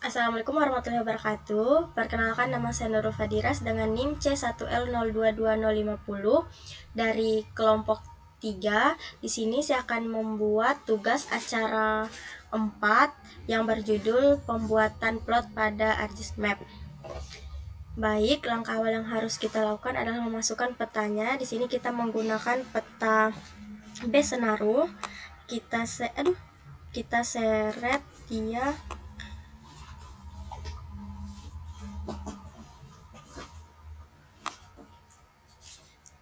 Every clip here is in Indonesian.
Assalamualaikum warahmatullahi wabarakatuh. Perkenalkan, nama saya Nurul Fadiras dengan NIM C1L022050 dari kelompok 3. Di sini saya akan membuat tugas acara 4 yang berjudul pembuatan plot pada ArcGIS-Map. Baik, langkah awal yang harus kita lakukan adalah memasukkan petanya. Di sini kita menggunakan peta Besenaru. Kita seret dia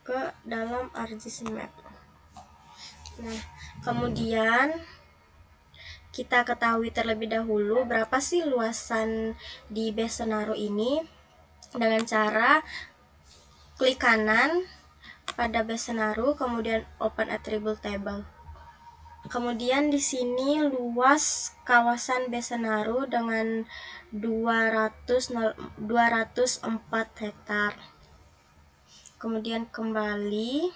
ke dalam ArcGIS-Map. Nah, kemudian kita ketahui terlebih dahulu berapa sih luasan di Besenaru ini dengan cara klik kanan pada Besenaru, kemudian open attribute table. Kemudian di sini luas kawasan Besenaru dengan 204 hektar. Kemudian kembali.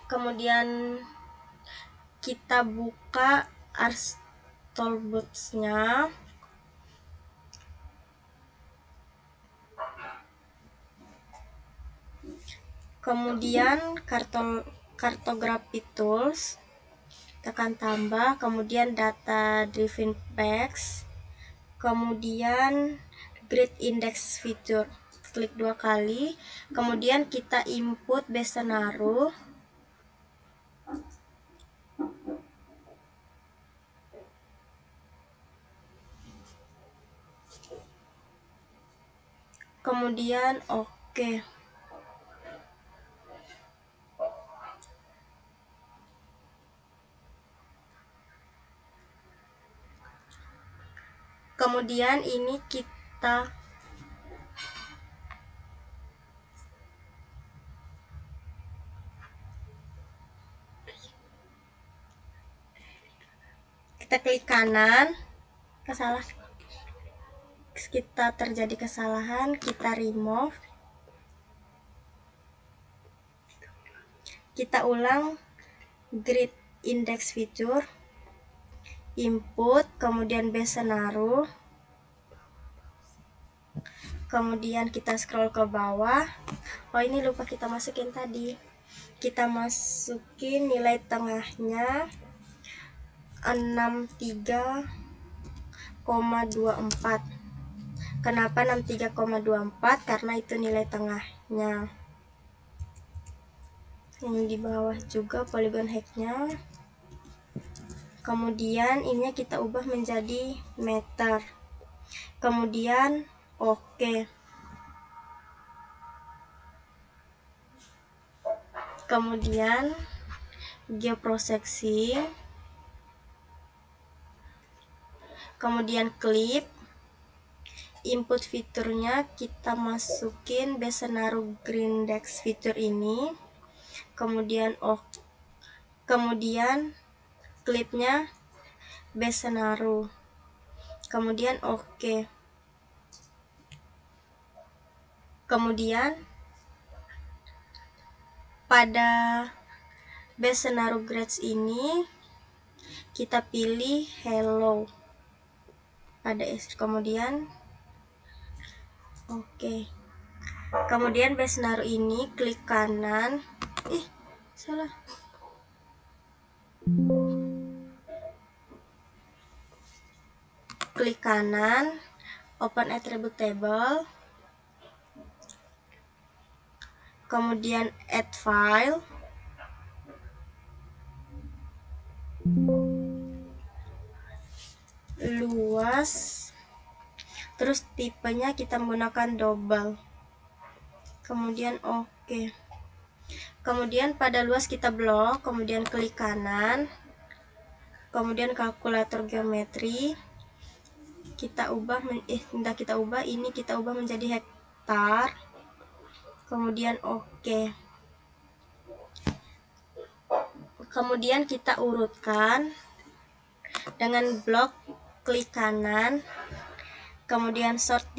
Kemudian kita buka ArcToolbox-nya. Kemudian Cartography Tools, tekan tambah, kemudian Data Driven Packs, kemudian Grid Index Feature, klik 2 kali, kemudian kita input Besenaru. Kemudian oke. Kemudian ini kita klik kanan, kita terjadi kesalahan, kita remove, kita ulang Grid Index Feature, input, kemudian Besenaru, kemudian kita scroll ke bawah. Oh, ini lupa kita masukin tadi. Kita masukin nilai tengahnya 63,24. Kenapa 63,24? Karena itu nilai tengahnya. Ini di bawah juga polygon height-nya. Kemudian ini kita ubah menjadi meter. Kemudian oke. Kemudian geoprojection. Kemudian clip. Input fiturnya kita masukin Besenaru Green Index fitur ini. Kemudian kemudian klipnya Besenaru. Kemudian oke. Kemudian pada Besenaru Grids ini kita pilih hello pada kemudian oke. Kemudian Besenaru ini klik kanan. Salah. Klik kanan, open attribute table, kemudian add file, luas, terus tipenya kita menggunakan double, kemudian oke. Kemudian pada luas kita blok, kemudian klik kanan, kemudian kalkulator geometri, kita ubah ini kita ubah menjadi hektar, kemudian oke. Kemudian kita urutkan dengan blok, klik kanan, kemudian sort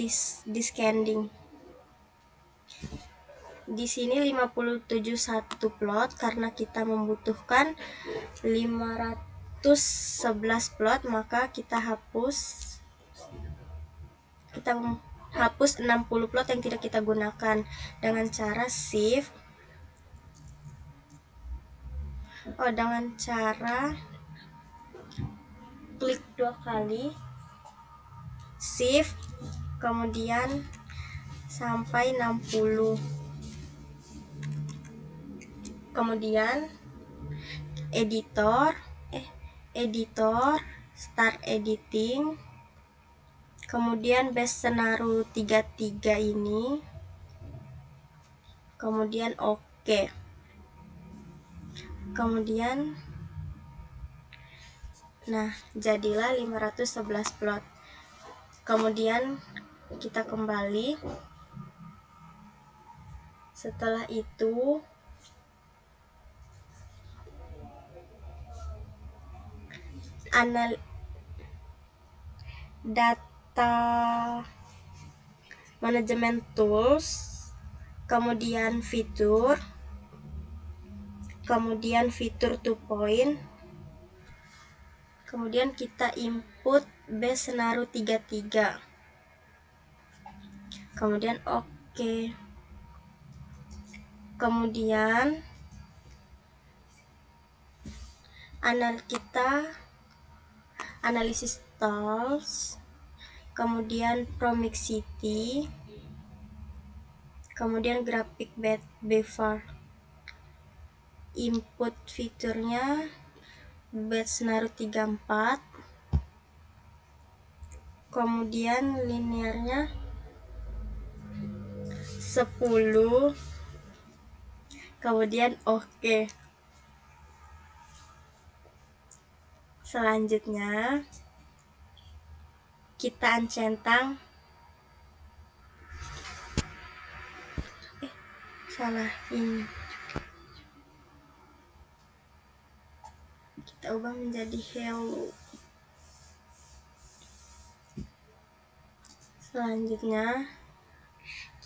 descending. Di sini 57 satu plot karena kita membutuhkan 500 plot, maka kita hapus 60 plot yang tidak kita gunakan dengan cara shift klik 2 kali, shift kemudian sampai 60, kemudian editor start editing, kemudian base scenario 33 ini, kemudian oke. Kemudian nah, jadilah 511 plot. Kemudian kita kembali. Setelah itu data management tools, kemudian fitur, kemudian fitur 2 point, kemudian kita input base scenario 33, kemudian oke. Kemudian kita analisis tools, kemudian promixity, kemudian graphic beaver, input fiturnya batch scenario 34, kemudian linearnya 10, kemudian oke. Selanjutnya kita centang ini kita ubah menjadi hello. Selanjutnya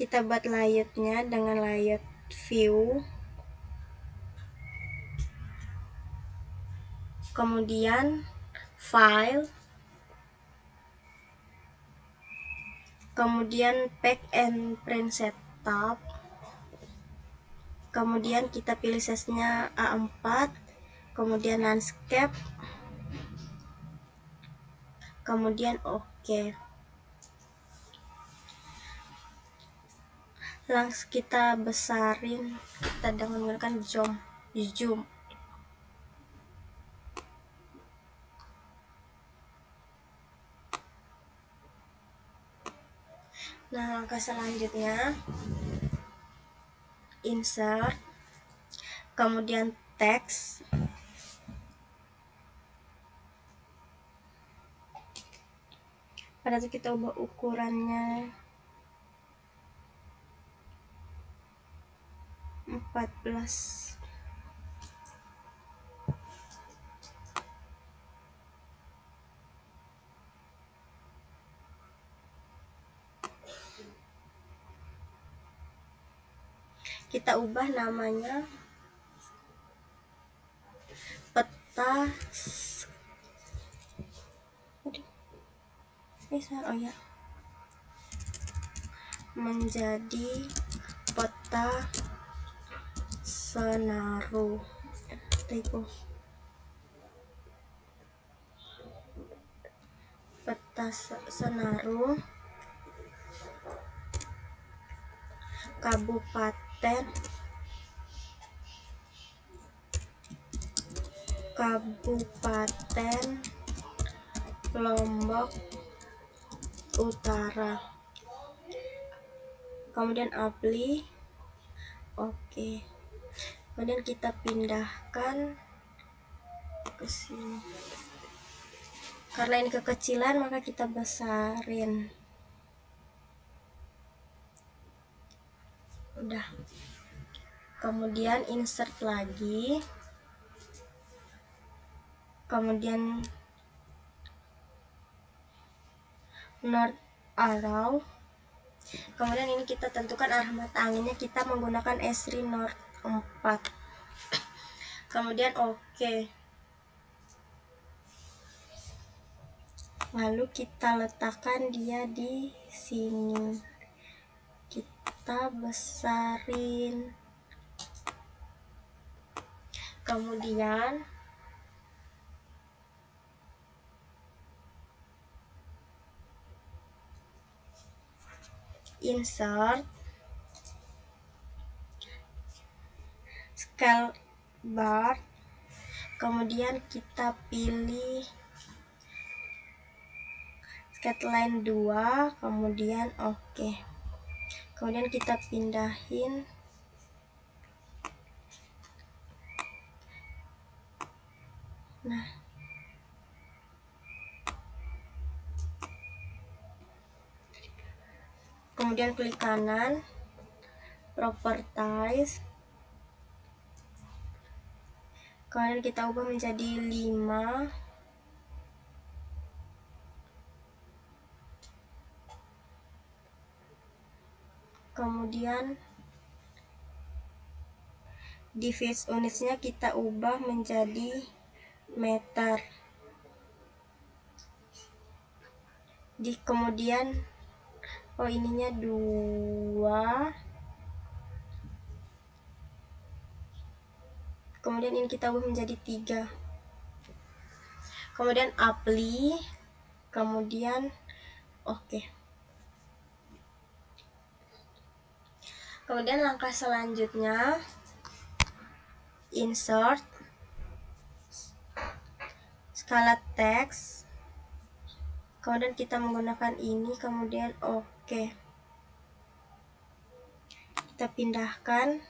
kita buat layoutnya dengan layout view, kemudian file, kemudian pack and print setup, kemudian kita pilih size-nya A4, kemudian landscape, kemudian oke. Langsung kita besarin kita dengan menggunakan zoom. Nah, langkah selanjutnya insert, kemudian text, pada itu kita ubah ukurannya 14. Kita ubah namanya peta menjadi peta scenario. Peta scenario Kabupaten Lombok Utara, kemudian apply, oke. Kemudian kita pindahkan ke sini. Karena ini kekecilan maka kita besarin. Udah. Kemudian insert lagi. Kemudian north arrow. Kemudian ini kita tentukan arah mata anginnya, kita menggunakan Esri North 4. Kemudian oke. lalu kita letakkan dia di sini, kita besarin, kemudian insert scale bar, kemudian kita pilih sketch line 2, kemudian oke. Kemudian kita pindahin nah, kemudian klik kanan, properties, kemudian kita ubah menjadi 5, kemudian divide unitsnya kita ubah menjadi meter, kemudian ininya 2, kemudian ini kita ubah menjadi 3, kemudian apply, kemudian oke. Kemudian langkah selanjutnya insert skala teks, kemudian kita menggunakan ini, kemudian oke. Kita pindahkan,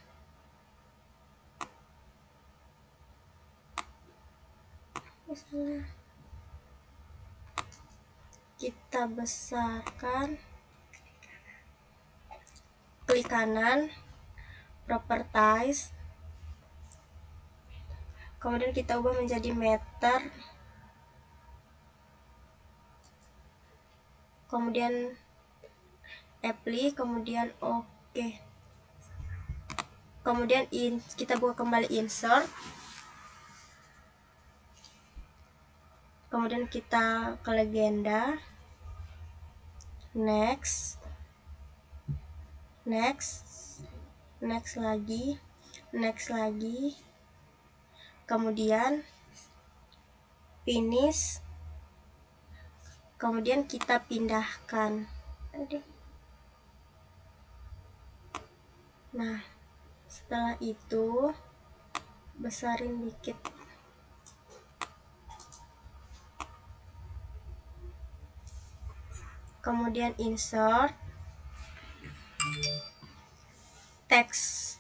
kita besarkan, klik kanan, properties, kemudian kita ubah menjadi meter, kemudian apply, kemudian oke. Kemudian kita buka kembali insert, kemudian kita ke legenda, next lagi, kemudian finish, kemudian kita pindahkan. Nah, setelah itu besarin dikit, kemudian insert teks,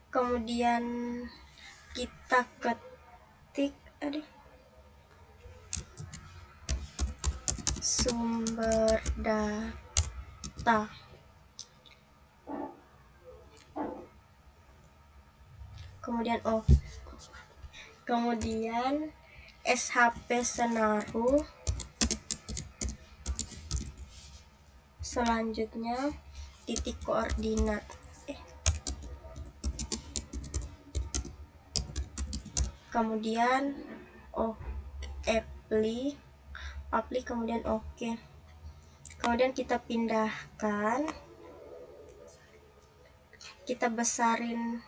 kemudian kita ketik sumber data, kemudian kemudian SHP Senaru, selanjutnya titik koordinat, kemudian apply, kemudian oke. Kemudian kita pindahkan, kita besarin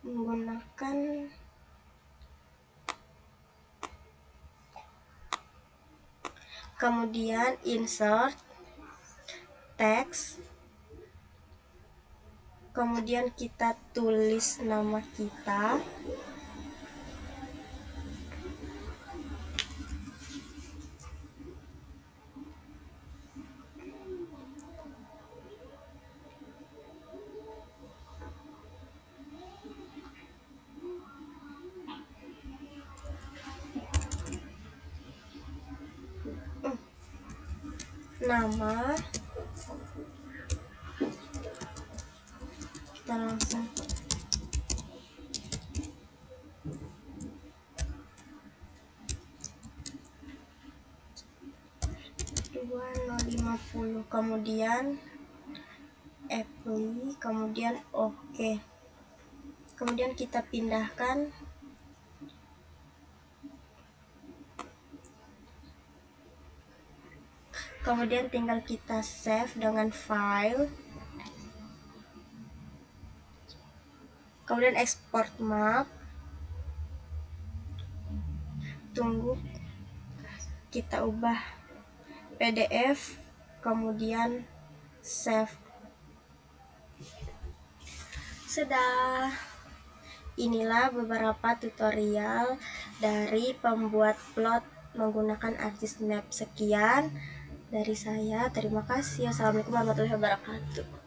menggunakan kemudian insert teks, kemudian kita tulis nama kita, nama, kita langsung kemudian apply, kemudian oke. Kemudian kita pindahkan Kemudian tinggal kita save dengan file, kemudian export map. Tunggu kita ubah PDF, kemudian save. Sudah. Inilah beberapa tutorial dari pembuat plot menggunakan ArcGIS Map. Sekian dari saya. Terima kasih. Assalamualaikum warahmatullahi wabarakatuh.